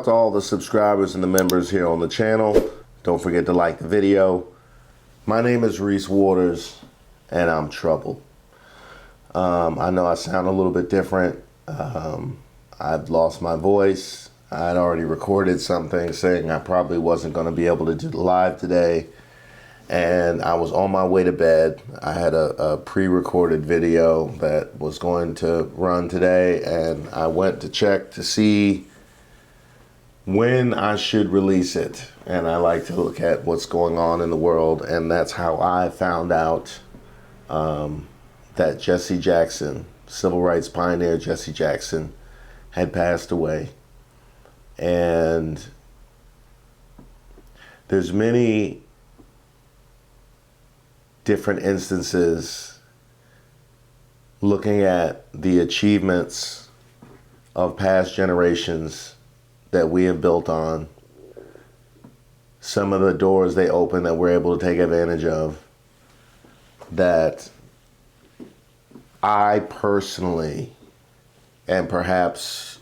out to all the subscribers and the members here on the channel. Don't forget to like the video. My name is Reese Waters, and I'm troubled. I know I sound a little bit different. I've lost my voice. I'd already recorded something saying I probably wasn't going to be able to do the live today. And I was on my way to bed. I had a pre-recorded video that was going to run today, and I went to check to see when I should release it. And I like to look at what's going on in the world, and that's how I found out that Jesse Jackson, civil rights pioneer Jesse Jackson, had passed away. And there's many different instances looking at the achievements of past generations that we have built on, some of the doors they open that we're able to take advantage of, that I personally, and perhaps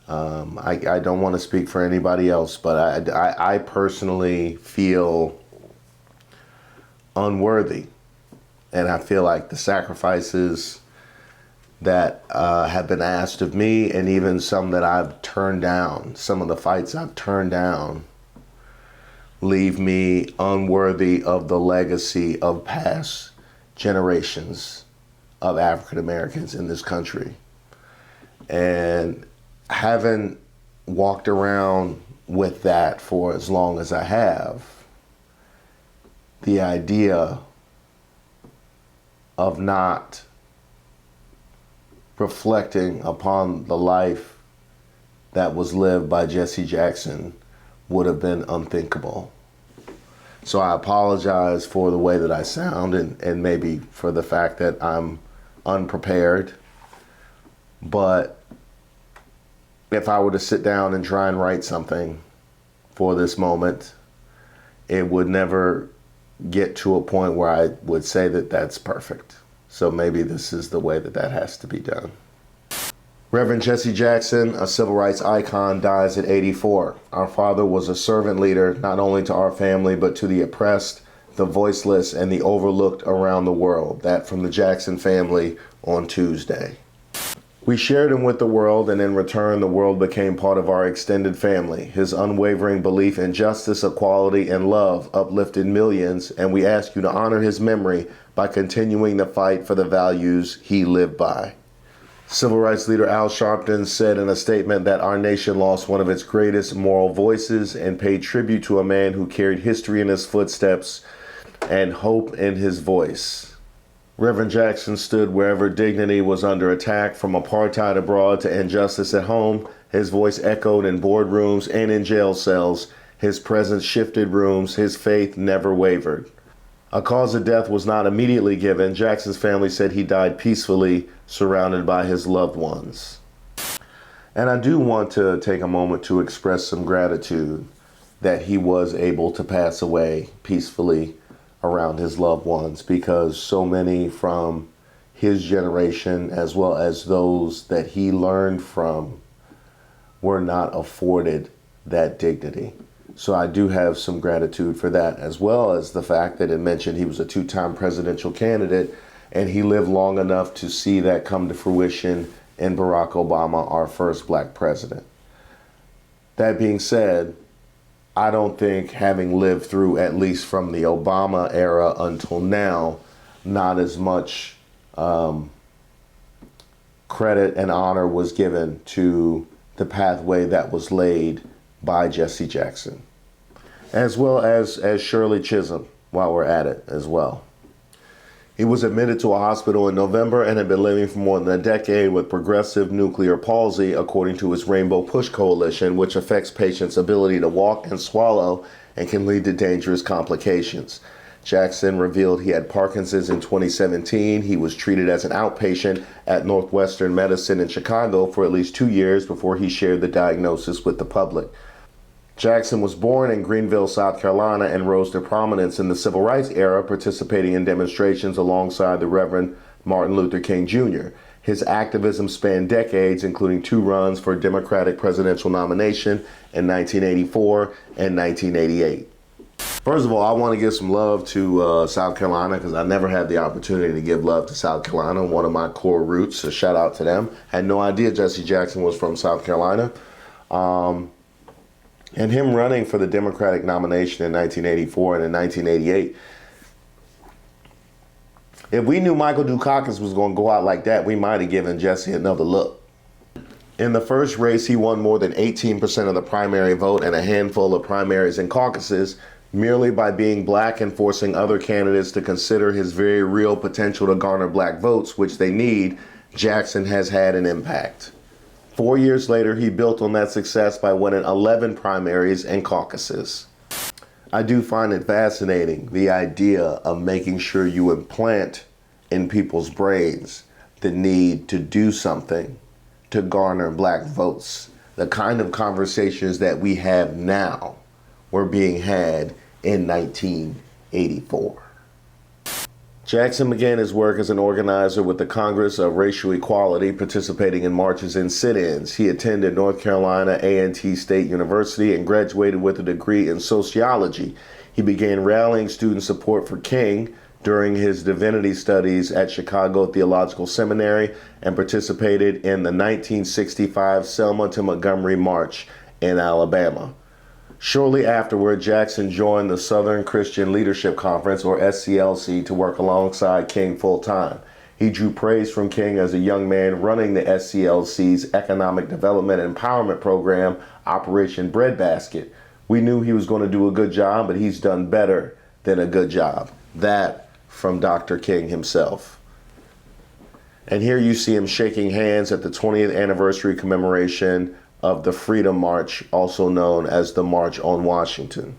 I don't want to speak for anybody else, but I personally feel unworthy. And I feel like the sacrifices that have been asked of me, and even some that I've turned down, some of the fights I've turned down, leave me unworthy of the legacy of past generations of African Americans in this country. And having walked around with that for as long as I have, the idea of not reflecting upon the life that was lived by Jesse Jackson would have been unthinkable. So I apologize for the way that I sound, and maybe for the fact that I'm unprepared. But if I were to sit down and try and write something for this moment, it would never get to a point where I would say that that's perfect. So maybe this is the way that that has to be done. Reverend Jesse Jackson, a civil rights icon, dies at 84. Our father was a servant leader, not only to our family, but to the oppressed, the voiceless, and the overlooked around the world. That from the Jackson family on Tuesday. We shared him with the world, and in return, the world became part of our extended family. His unwavering belief in justice, equality, and love uplifted millions, and we ask you to honor his memory by continuing the fight for the values he lived by. Civil rights leader Al Sharpton said in a statement that our nation lost one of its greatest moral voices and paid tribute to a man who carried history in his footsteps and hope in his voice. Reverend Jackson stood wherever dignity was under attack, from apartheid abroad to injustice at home. His voice echoed in boardrooms and in jail cells. His presence shifted rooms. His faith never wavered. A cause of death was not immediately given. Jackson's family said he died peacefully, surrounded by his loved ones. And I do want to take a moment to express some gratitude that he was able to pass away peacefully around his loved ones, because so many from his generation, as well as those that he learned from, were not afforded that dignity. So I do have some gratitude for that, as well as the fact that it mentioned he was a two-time presidential candidate, and he lived long enough to see that come to fruition in Barack Obama, our first black president. That being said, I don't think, having lived through, at least from the Obama era until now, not as much credit and honor was given to the pathway that was laid by Jesse Jackson, as well as Shirley Chisholm, while we're at it as well. He was admitted to a hospital in November and had been living for more than a decade with progressive nuclear palsy, according to his Rainbow Push Coalition, which affects patients' ability to walk and swallow and can lead to dangerous complications. Jackson revealed he had Parkinson's in 2017. He was treated as an outpatient at Northwestern Medicine in Chicago for at least 2 years before he shared the diagnosis with the public. Jackson was born in Greenville, South Carolina, and rose to prominence in the civil rights era, participating in demonstrations alongside the Reverend Martin Luther King Jr. His activism spanned decades, including 2 runs for Democratic presidential nomination in 1984 and 1988. First of all, I want to give some love to South Carolina, because I never had the opportunity to give love to South Carolina, one of my core roots, so shout out to them. Had no idea Jesse Jackson was from South Carolina. And him running for the Democratic nomination in 1984 and in 1988, if we knew Michael Dukakis was going to go out like that, we might have given Jesse another look. In the first race, he won more than 18% of the primary vote and a handful of primaries and caucuses, merely by being black and forcing other candidates to consider his very real potential to garner black votes, which they need. Jackson has had an impact. 4 years later, he built on that success by winning 11 primaries and caucuses. I do find it fascinating, the idea of making sure you implant in people's brains the need to do something to garner black votes. The kind of conversations that we have now were being had in 1984. Jackson began his work as an organizer with the Congress of Racial Equality, participating in marches and sit-ins. He attended North Carolina A&T State University and graduated with a degree in sociology. He began rallying student support for King during his divinity studies at Chicago Theological Seminary and participated in the 1965 Selma to Montgomery March in Alabama. Shortly afterward, Jackson joined the Southern Christian Leadership Conference, or SCLC, to work alongside King full-time. He drew praise from King as a young man running the SCLC's Economic Development and Empowerment Program, Operation Breadbasket. We knew he was going to do a good job, but he's done better than a good job. That from Dr. King himself. And here you see him shaking hands at the 20th anniversary commemoration of the Freedom March, also known as the March on Washington.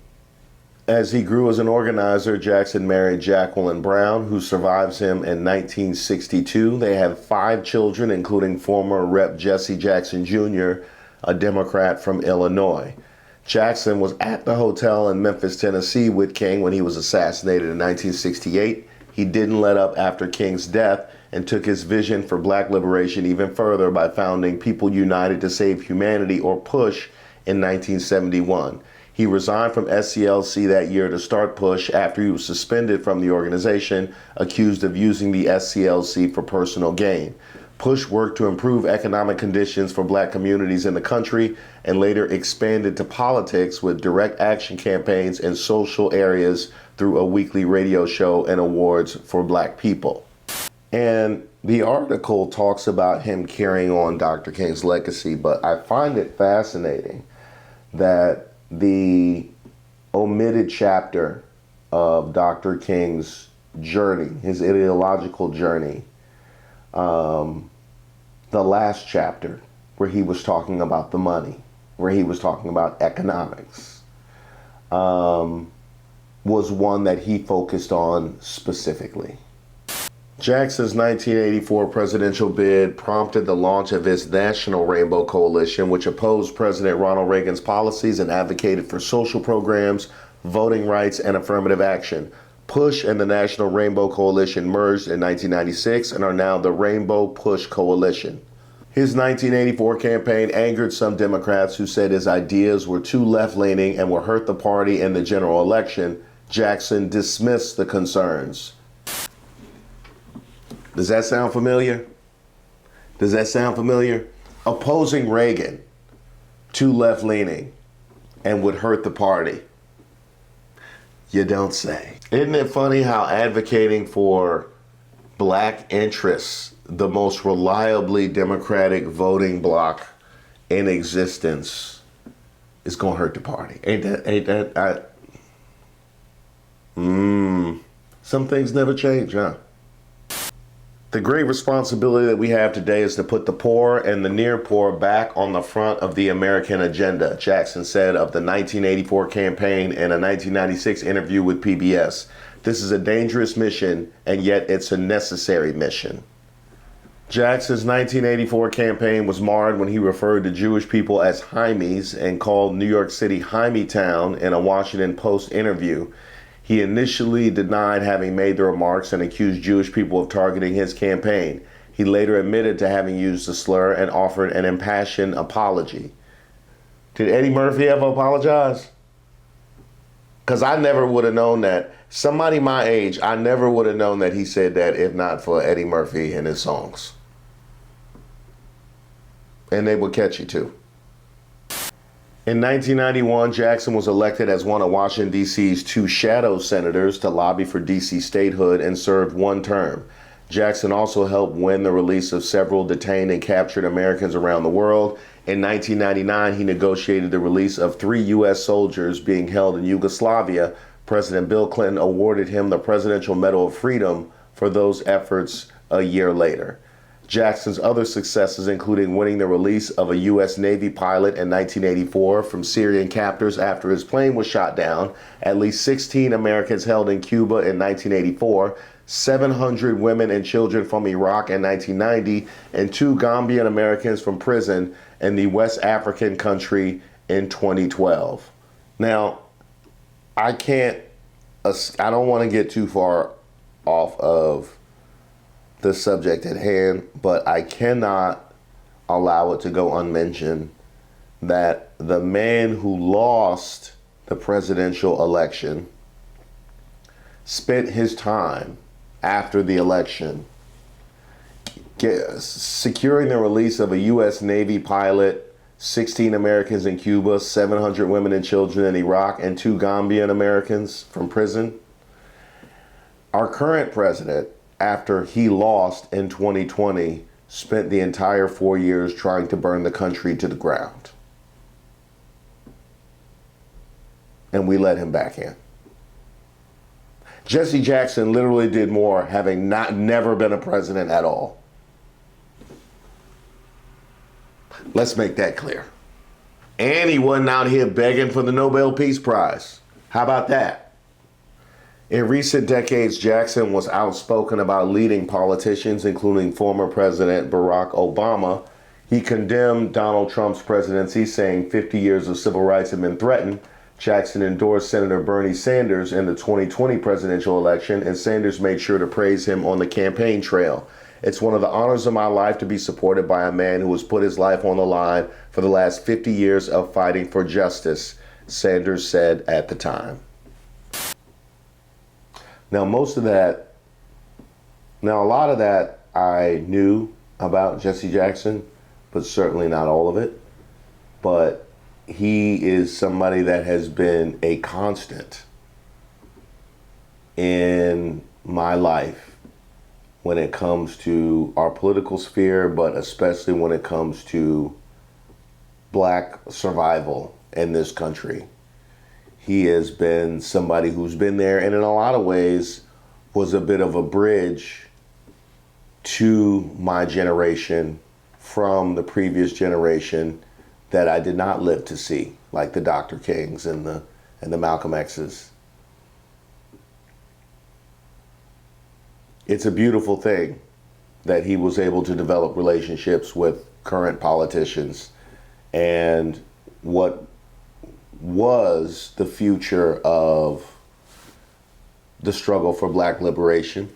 As he grew as an organizer, Jackson married Jacqueline Brown, who survives him in 1962. They had 5 children, including former Rep. Jesse Jackson Jr., a Democrat from Illinois. Jackson was at the hotel in Memphis, Tennessee with King when he was assassinated in 1968. He didn't let up after King's death and took his vision for black liberation even further by founding People United to Save Humanity, or PUSH, in 1971. He resigned from SCLC that year to start PUSH after he was suspended from the organization, accused of using the SCLC for personal gain. PUSH worked to improve economic conditions for black communities in the country and later expanded to politics with direct action campaigns in social areas through a weekly radio show and awards for black people. And the article talks about him carrying on Dr. King's legacy, but I find it fascinating that the omitted chapter of Dr. King's journey, his ideological journey, the last chapter where he was talking about the money, where he was talking about economics, was one that he focused on specifically. Jackson's 1984 presidential bid prompted the launch of his National Rainbow Coalition, which opposed President Ronald Reagan's policies and advocated for social programs, voting rights, and affirmative action. PUSH and the National Rainbow Coalition merged in 1996 and are now the Rainbow PUSH Coalition. His 1984 campaign angered some Democrats who said his ideas were too left-leaning and would hurt the party in the general election. Jackson dismissed the concerns. Does that sound familiar? Does that sound familiar? Opposing Reagan, too left-leaning, and would hurt the party. You don't say. Isn't it funny how advocating for black interests, the most reliably Democratic voting bloc in existence, is gonna hurt the party? Some things never change, huh? The great responsibility that we have today is to put the poor and the near poor back on the front of the American agenda, Jackson said of the 1984 campaign in a 1996 interview with PBS. This is a dangerous mission, and yet it's a necessary mission. Jackson's 1984 campaign was marred when he referred to Jewish people as Hymies and called New York City Hymietown in a Washington Post interview. He initially denied having made the remarks and accused Jewish people of targeting his campaign. He later admitted to having used the slur and offered an impassioned apology. Did Eddie Murphy ever apologize? Because I never would have known that. Somebody my age, I never would have known that he said that if not for Eddie Murphy and his songs. And they were catchy too. In 1991, Jackson was elected as one of Washington, D.C.'s 2 shadow senators to lobby for D.C. statehood and served 1 term. Jackson also helped win the release of several detained and captured Americans around the world. In 1999, he negotiated the release of 3 U.S. soldiers being held in Yugoslavia. President Bill Clinton awarded him the Presidential Medal of Freedom for those efforts a year later. Jackson's other successes, including winning the release of a U.S. Navy pilot in 1984 from Syrian captors after his plane was shot down, at least 16 Americans held in Cuba in 1984, 700 women and children from Iraq in 1990, and 2 Gambian Americans from prison in the West African country in 2012. Now, I don't want to get too far off of the subject at hand, but I cannot allow it to go unmentioned that the man who lost the presidential election spent his time after the election securing the release of a U.S. Navy pilot, 16 Americans in Cuba, 700 women and children in Iraq, and 2 Gambian Americans from prison. Our current president, after he lost in 2020, spent the entire 4 years trying to burn the country to the ground. And we let him back in. Jesse Jackson literally did more having never been a president at all. Let's make that clear. And he wasn't out here begging for the Nobel Peace Prize. How about that? In recent decades, Jackson was outspoken about leading politicians, including former President Barack Obama. He condemned Donald Trump's presidency, saying 50 years of civil rights had been threatened. Jackson endorsed Senator Bernie Sanders in the 2020 presidential election, and Sanders made sure to praise him on the campaign trail. It's one of the honors of my life to be supported by a man who has put his life on the line for the last 50 years of fighting for justice, Sanders said at the time. Now, a lot of that I knew about Jesse Jackson, but certainly not all of it. But he is somebody that has been a constant in my life when it comes to our political sphere, but especially when it comes to Black survival in this country. He has been somebody who's been there and in a lot of ways was a bit of a bridge to my generation from the previous generation that I did not live to see, like the Dr. Kings and the Malcolm X's. It's a beautiful thing that he was able to develop relationships with current politicians and what was the future of the struggle for Black liberation,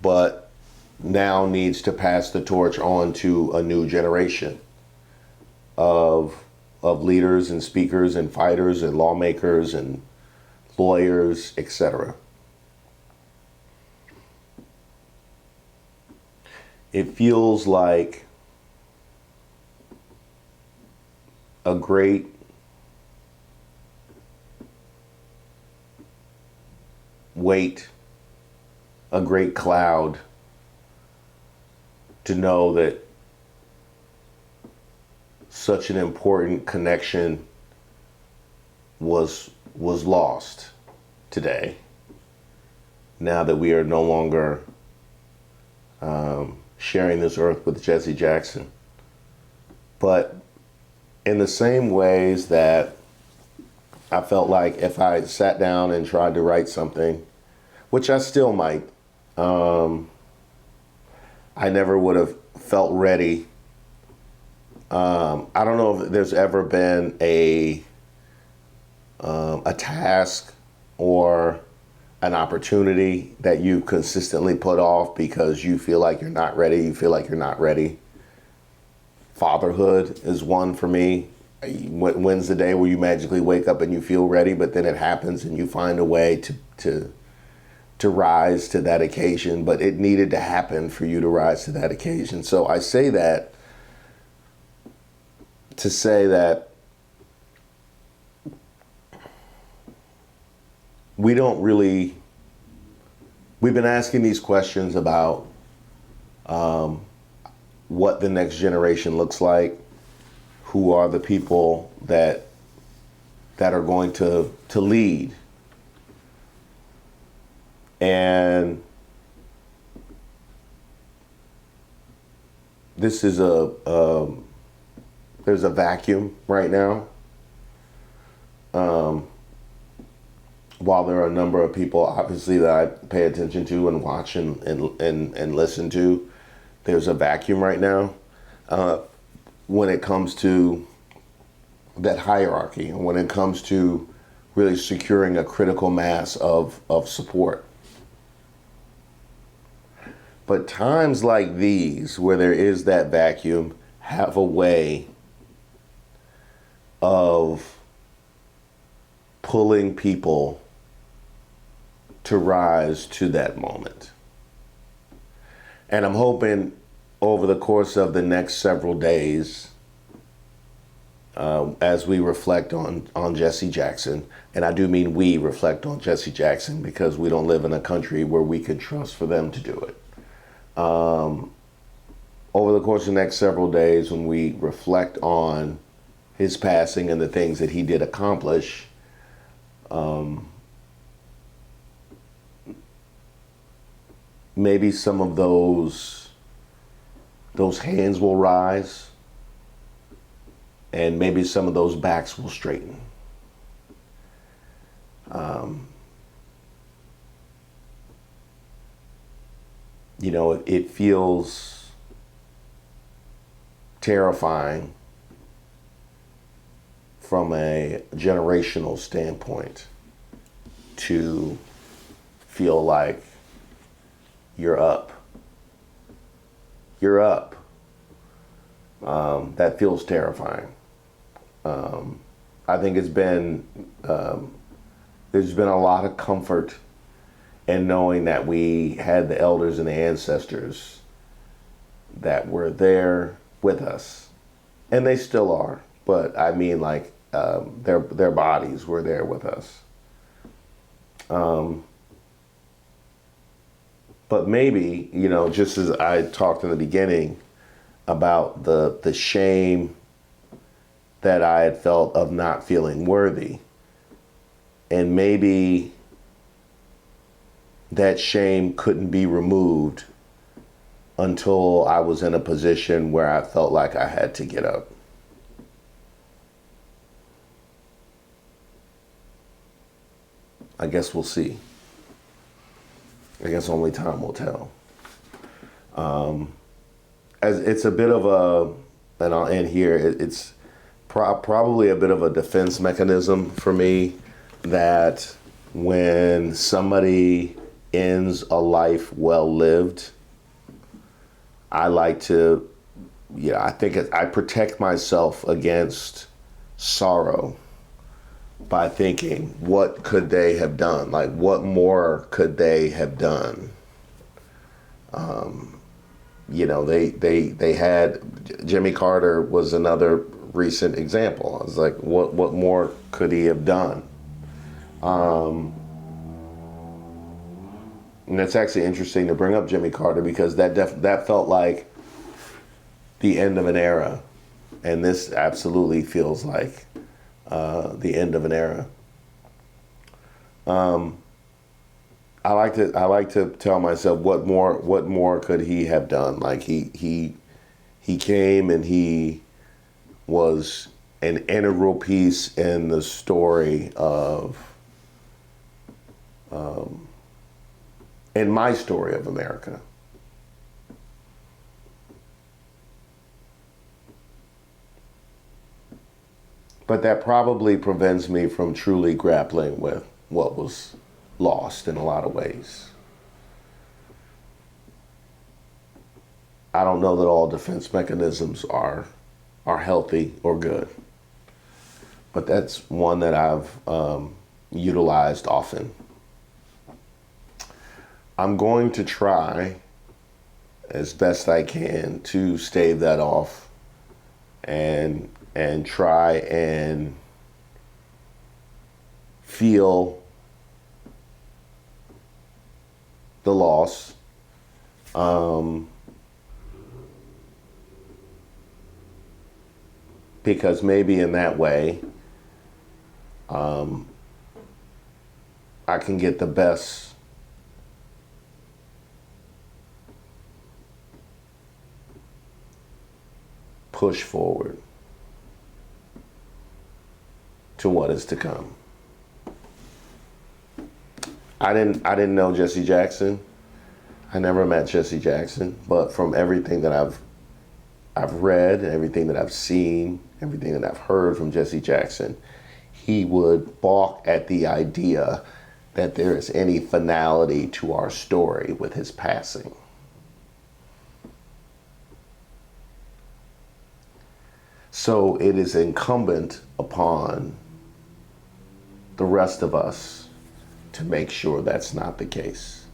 but now needs to pass the torch on to a new generation of leaders and speakers and fighters and lawmakers and lawyers, etc. It feels like a great weight, a great cloud to know that such an important connection was lost today, now that we are no longer sharing this earth with Jesse Jackson. But in the same ways that I felt like if I sat down and tried to write something, which I still might, I never would have felt ready. I don't know if there's ever been a task or an opportunity that you consistently put off because you feel like you're not ready. You feel like you're not ready. Fatherhood is one for me. When's the day where you magically wake up and you feel ready, but then it happens and you find a way to rise to that occasion, but it needed to happen for you to rise to that occasion. So I say that to say that we've been asking these questions about what the next generation looks like, who are the people that are going to lead. And this is there's a vacuum right now. While there are a number of people, obviously, that I pay attention to and watch and listen to, there's a vacuum right now when it comes to that hierarchy and when it comes to really securing a critical mass of support. But times like these, where there is that vacuum, have a way of pulling people to rise to that moment. And I'm hoping over the course of the next several days, as we reflect on Jesse Jackson, and I do mean we reflect on Jesse Jackson because we don't live in a country where we can trust for them to do it. Over the course of the next several days, when we reflect on his passing and the things that he did accomplish, maybe some of those hands will rise, and maybe some of those backs will straighten. You know, it feels terrifying from a generational standpoint to feel like you're up. You're up. That feels terrifying. I think there's been a lot of comfort in knowing that we had the elders and the ancestors that were there with us, and they still are. But I mean, like, their bodies were there with us. But maybe, you know, just as I talked in the beginning about the shame that I had felt of not feeling worthy, and maybe that shame couldn't be removed until I was in a position where I felt like I had to get up. I guess we'll see. I guess only time will tell. As it's a bit of a, and I'll end here, it's probably a bit of a defense mechanism for me that when somebody ends a life well lived, I like to, I think I protect myself against sorrow by thinking, what could they have done? Like, what more could they have done? They had, Jimmy Carter was another recent example. I was like, what more could he have done? And it's actually interesting to bring up Jimmy Carter because that felt like the end of an era. And this absolutely feels like the end of an era. I like to tell myself, what more could he have done? Like he came and he was an integral piece in the story of in my story of America. But that probably prevents me from truly grappling with what was lost in a lot of ways. I don't know that all defense mechanisms are healthy or good, but that's one that I've utilized often. I'm going to try as best I can to stave that off and try and feel the loss. Because maybe in that way, I can get the best push forward to what is to come. I didn't know Jesse Jackson. I never met Jesse Jackson, but from everything that I've read, everything that I've seen, everything that I've heard from Jesse Jackson, he would balk at the idea that there is any finality to our story with his passing. So it is incumbent upon the rest of us to make sure that's not the case.